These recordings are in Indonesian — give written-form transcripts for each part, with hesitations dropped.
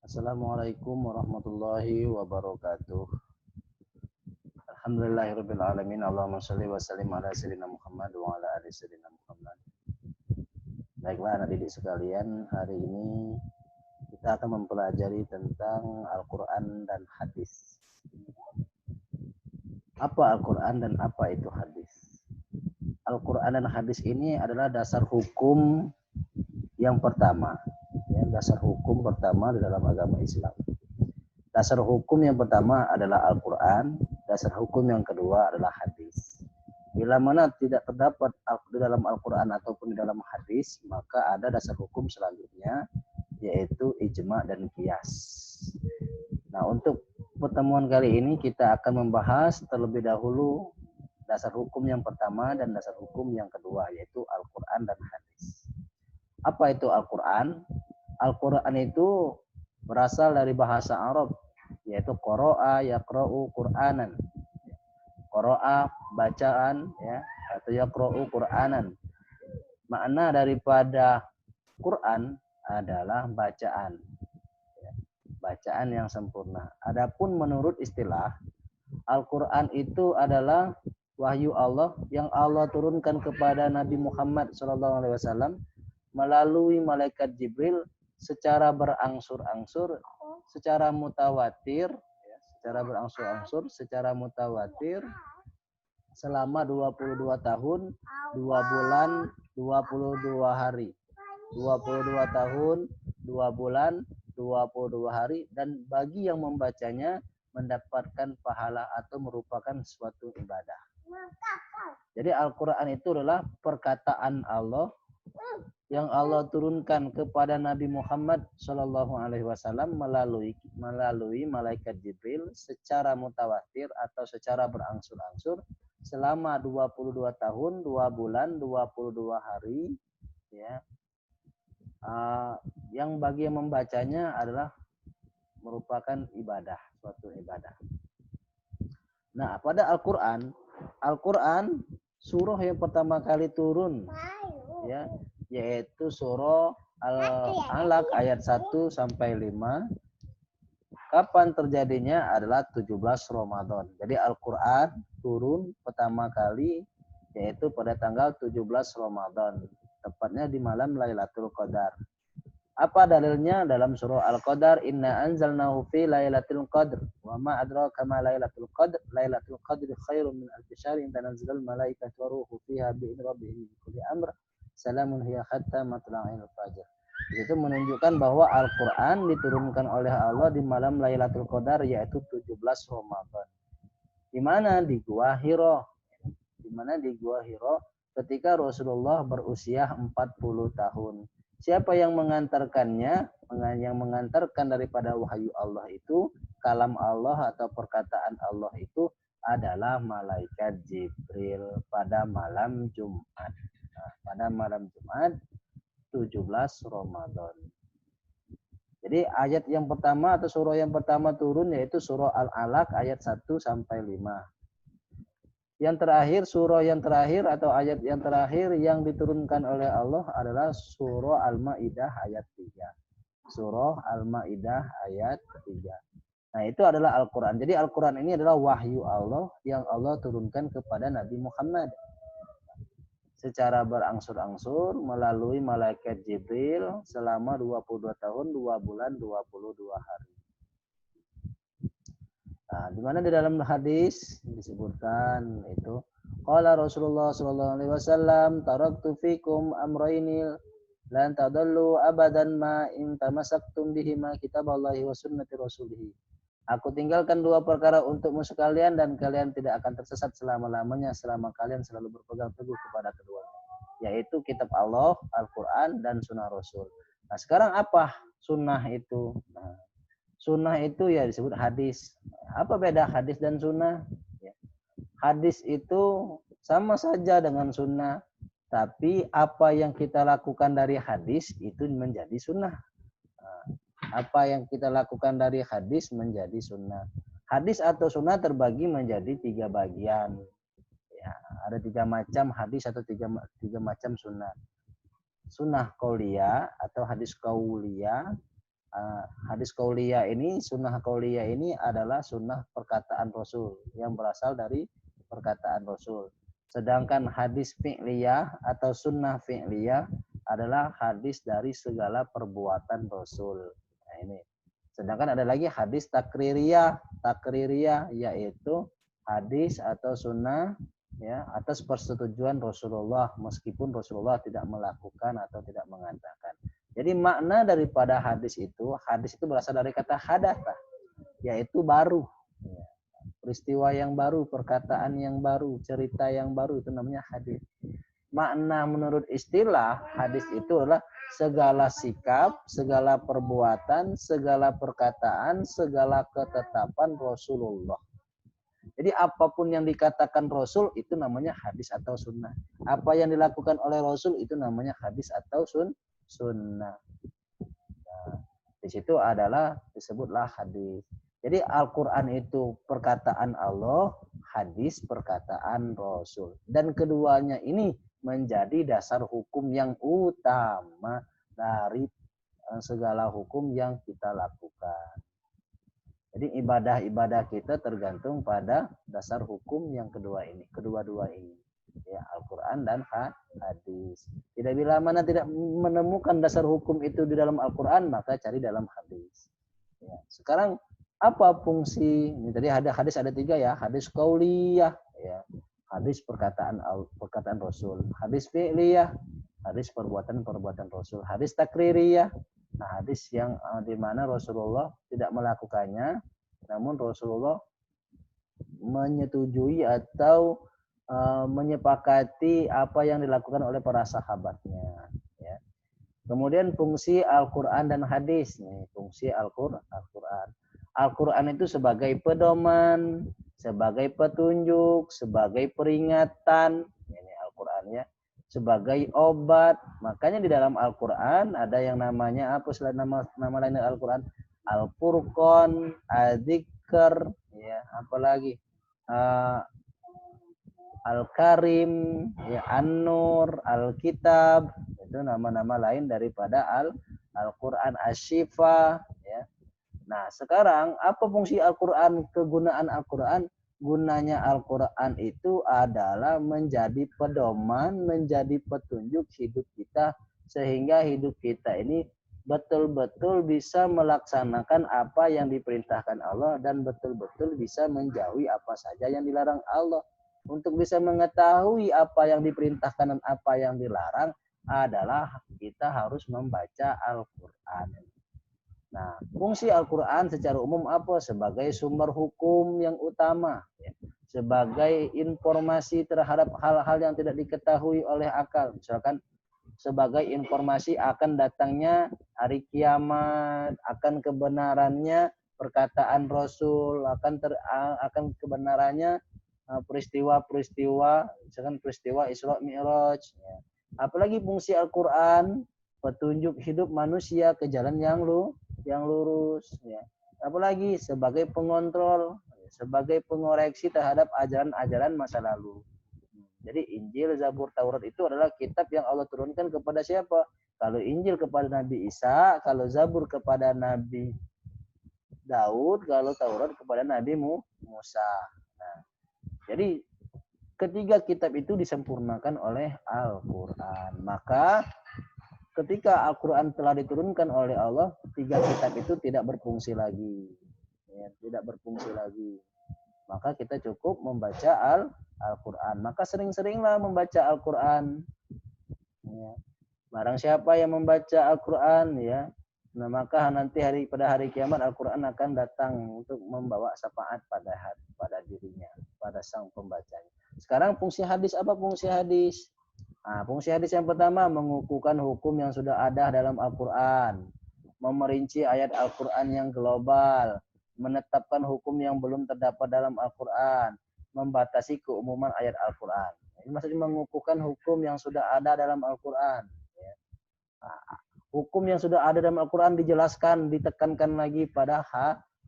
Assalamualaikum warahmatullahi wabarakatuh. Alhamdulillahirabbil alamin. Allahumma shalli wa sallim ala sayyidina Muhammad wa ala ali sayyidina Muhammad. Baiklah anak didik sekalian, hari ini kita akan mempelajari tentang Al-Qur'an dan hadis. Apa Al-Qur'an dan apa itu hadis? Al-Qur'an dan hadis ini adalah dasar hukum yang pertama. Dasar hukum pertama di dalam agama Islam. Dasar hukum yang pertama adalah Al-Quran, dasar hukum yang kedua adalah hadis. Bila mana tidak terdapat di dalam Al-Quran ataupun di dalam hadis, maka ada dasar hukum selanjutnya, yaitu ijma dan qiyas. Nah, untuk pertemuan kali ini kita akan membahas terlebih dahulu dasar hukum yang pertama dan dasar hukum yang kedua, yaitu Al-Quran dan hadis. Apa itu Al-Quran? Al-Quran itu berasal dari bahasa Arab, yaitu qara'a yaqra'u Qur'anan. Qara'a bacaan, ya, atau yaqra'u Qur'anan. Makna daripada Quran adalah bacaan, ya, bacaan yang sempurna. Adapun menurut istilah, Al-Quran itu adalah wahyu Allah yang Allah turunkan kepada Nabi Muhammad SAW melalui malaikat Jibril secara berangsur-angsur, secara mutawatir, ya, secara mutawatir selama 22 tahun, 2 bulan, 22 hari. 22 tahun, 2 bulan, 22 hari, dan bagi yang membacanya mendapatkan pahala atau merupakan suatu ibadah. Jadi Al-Quran itu adalah perkataan Allah yang Allah turunkan kepada Nabi Muhammad SAW melalui malaikat Jibril secara mutawatir atau secara berangsur-angsur selama 22 tahun, 2 bulan, 22 hari, ya. Yang bagi yang membacanya adalah merupakan ibadah, suatu ibadah. Nah, pada Al-Quran surah yang pertama kali turun, ya, yaitu surah Al-Alaq ayat 1 sampai 5. Kapan terjadinya? Adalah 17 Ramadan. Jadi Al-Quran turun pertama kali yaitu pada tanggal 17 Ramadan, tepatnya di malam Lailatul Qadar. Apa dalilnya? Dalam surah Al-Qadar, inna anzalnahu fi lailatul qadr wa ma adraka ma lailatul qadr, lailatul qadri khairun min alfi syahrin tanazzalul malaikatu wa ruhu fiha bi rabbihim min kulli amr salamun hiya hatta matla'il fajr. Itu menunjukkan bahwa Al-Quran diturunkan oleh Allah di malam Lailatul Qadar, yaitu 17 Ramadan. Di mana? Di Gua Hiro. Di mana? Di Gua Hiro ketika Rasulullah berusia 40 tahun. Siapa yang mengantarkannya? Yang mengantarkan daripada wahyu Allah itu, kalam Allah atau perkataan Allah itu adalah malaikat Jibril pada malam Jumat. Nah, pada malam Jumat 17 Ramadan. Jadi ayat yang pertama atau surah yang pertama turun yaitu surah Al-Alaq ayat 1 sampai 5. Yang terakhir, surah yang terakhir atau ayat yang terakhir yang diturunkan oleh Allah adalah surah Al-Maidah ayat 3. Surah Al-Maidah ayat 3. Nah, itu adalah Al-Quran. Jadi Al-Quran ini adalah wahyu Allah yang Allah turunkan kepada Nabi Muhammad secara berangsur-angsur melalui malaikat Jibril selama 22 tahun, 2 bulan, 22 hari. Nah, di mana di dalam hadis disebutkan itu, qala Rasulullah sallallahu alaihi wasallam, taraktu fikum amrayni lan tadallu abadan ma in tamassaktum bihima kitaballahi wa sunnati rasulih. Aku tinggalkan 2 perkara untukmu sekalian dan kalian tidak akan tersesat selama-lamanya selama kalian selalu berpegang teguh kepada keduanya, yaitu kitab Allah, Al-Quran, dan sunnah Rasul. Nah, sekarang apa sunnah itu? Nah, sunnah itu ya disebut hadis. Apa beda hadis dan sunnah? Hadis itu sama saja dengan sunnah, tapi apa yang kita lakukan dari hadis itu menjadi sunnah. Apa yang kita lakukan dari hadis menjadi sunnah. Hadis atau sunnah terbagi menjadi 3 bagian. Ya, ada 3 macam hadis atau 3 macam sunnah. Sunnah qauliyah atau hadis qauliyah, Hadis qauliyah ini, sunnah qauliyah ini adalah sunnah perkataan Rasul yang berasal dari perkataan Rasul. Sedangkan hadis fi'liyah atau sunnah fi'liyah adalah hadis dari segala perbuatan Rasul. Nah, ini. Sedangkan ada lagi hadis takririyah. Takririyah yaitu hadis atau sunnah ya atas persetujuan Rasulullah meskipun Rasulullah tidak melakukan atau tidak mengatakan. Jadi makna daripada hadis itu berasal dari kata hadatha, yaitu baru. Peristiwa yang baru, perkataan yang baru, cerita yang baru, itu namanya hadis. Makna menurut istilah hadis itu adalah segala sikap, segala perbuatan, segala perkataan, segala ketetapan Rasulullah. Jadi apapun yang dikatakan Rasul itu namanya hadis atau sunnah. Apa yang dilakukan oleh Rasul itu namanya hadis atau sunnah. Nah, di situ adalah disebutlah hadis. Jadi Al-Quran itu perkataan Allah, hadis perkataan Rasul. Dan keduanya ini menjadi dasar hukum yang utama dari segala hukum yang kita lakukan. Jadi ibadah-ibadah kita tergantung pada dasar hukum yang kedua-dua ini. Ya, Al-Quran dan hadis. Tidak bila mana tidak menemukan dasar hukum itu di dalam Al-Quran, maka cari dalam hadis. Ya. Sekarang apa fungsi? Ini tadi ada hadis ada 3 ya, hadis qauliyah, ya, hadis perkataan Rasul, hadis fi'liyah, hadis perbuatan Rasul, hadis takririyah. Nah, hadis yang di mana Rasulullah tidak melakukannya, namun Rasulullah menyetujui atau menyepakati apa yang dilakukan oleh para sahabatnya. Ya. Kemudian fungsi Al-Quran dan hadis. Nih, fungsi Al-Quran. Al-Quran itu sebagai pedoman, sebagai petunjuk, sebagai peringatan. Ini Al-Quran ya. Sebagai obat. Makanya di dalam Al-Quran ada yang namanya apa selain nama lain Al-Quran? Al-Furqan, Al-Dzikr, ya, apalagi Al-Karim, ya, An-Nur, Al-Kitab, itu nama-nama lain daripada Al-Quran, Asy-Syifa, ya. Nah, sekarang apa fungsi Al-Quran, kegunaan Al-Quran? Gunanya Al-Quran itu adalah menjadi pedoman, menjadi petunjuk hidup kita, sehingga hidup kita ini betul-betul bisa melaksanakan apa yang diperintahkan Allah dan betul-betul bisa menjauhi apa saja yang dilarang Allah. Untuk bisa mengetahui apa yang diperintahkan dan apa yang dilarang adalah kita harus membaca Al-Quran. Nah, fungsi Al-Quran secara umum apa? Sebagai sumber hukum yang utama, ya. Sebagai informasi terhadap hal-hal yang tidak diketahui oleh akal. Misalkan sebagai informasi akan datangnya hari kiamat, akan kebenarannya perkataan Rasul, akan kebenarannya peristiwa-peristiwa, misalkan peristiwa Isra Mi'raj. Ya. Apalagi fungsi Al-Quran, petunjuk hidup manusia ke jalan yang lurus. Ya. Apalagi sebagai pengontrol, sebagai pengoreksi terhadap ajaran-ajaran masa lalu. Jadi Injil, Zabur, Taurat itu adalah kitab yang Allah turunkan kepada siapa? Kalau Injil kepada Nabi Isa, kalau Zabur kepada Nabi Daud, kalau Taurat kepada Nabi Musa. Nah, jadi ketiga kitab itu disempurnakan oleh Al-Quran. Maka ketika Al-Quran telah diturunkan oleh Allah, 3 kitab itu tidak berfungsi lagi. Ya, tidak berfungsi lagi. Maka kita cukup membaca Al-Quran. Maka sering-seringlah membaca Al-Quran. Ya. Barang siapa yang membaca Al-Quran, ya, nah maka nanti pada hari kiamat Al-Quran akan datang untuk membawa syafaat pada dirinya, pada sang pembacanya. Sekarang fungsi hadis apa? Fungsi hadis. Nah, fungsi hadis yang pertama mengukuhkan hukum yang sudah ada dalam Al-Quran, memerinci ayat Al-Quran yang global, menetapkan hukum yang belum terdapat dalam Al-Quran, membatasi keumuman ayat Al-Quran. Ini maksudnya mengukuhkan hukum yang sudah ada dalam Al-Quran. Hukum yang sudah ada dalam Al-Quran dijelaskan, ditekankan lagi pada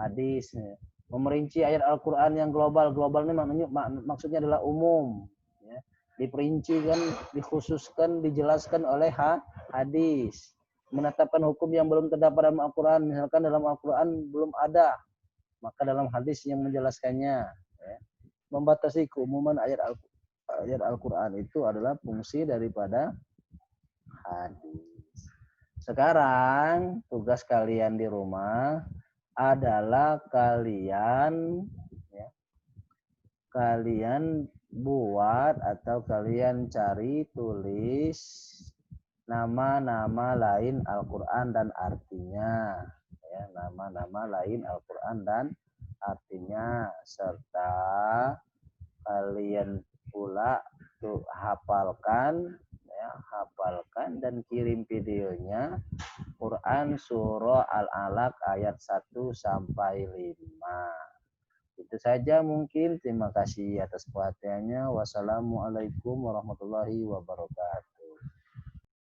hadis. Memerinci ayat Al-Quran yang global. Global ini maksudnya adalah umum. Diperincikan, dikhususkan, dijelaskan oleh hadis. menetapkan hukum yang belum terdapat dalam Al-Quran. Misalkan dalam Al-Quran belum ada, maka dalam hadis yang menjelaskannya. Ya. Membatasi keumuman ayat Al-Quran itu adalah fungsi daripada hadis. Sekarang tugas kalian di rumah adalah kalian buat atau kalian cari tulis nama-nama lain Al-Quran dan artinya, ya, nama-nama lain Al-Quran dan artinya, serta kalian pula tuh hafalkan dan kirim videonya Quran surah Al-Alaq ayat 1 sampai 5. Itu saja mungkin. Terima kasih atas perhatiannya. Wassalamualaikum warahmatullahi wabarakatuh.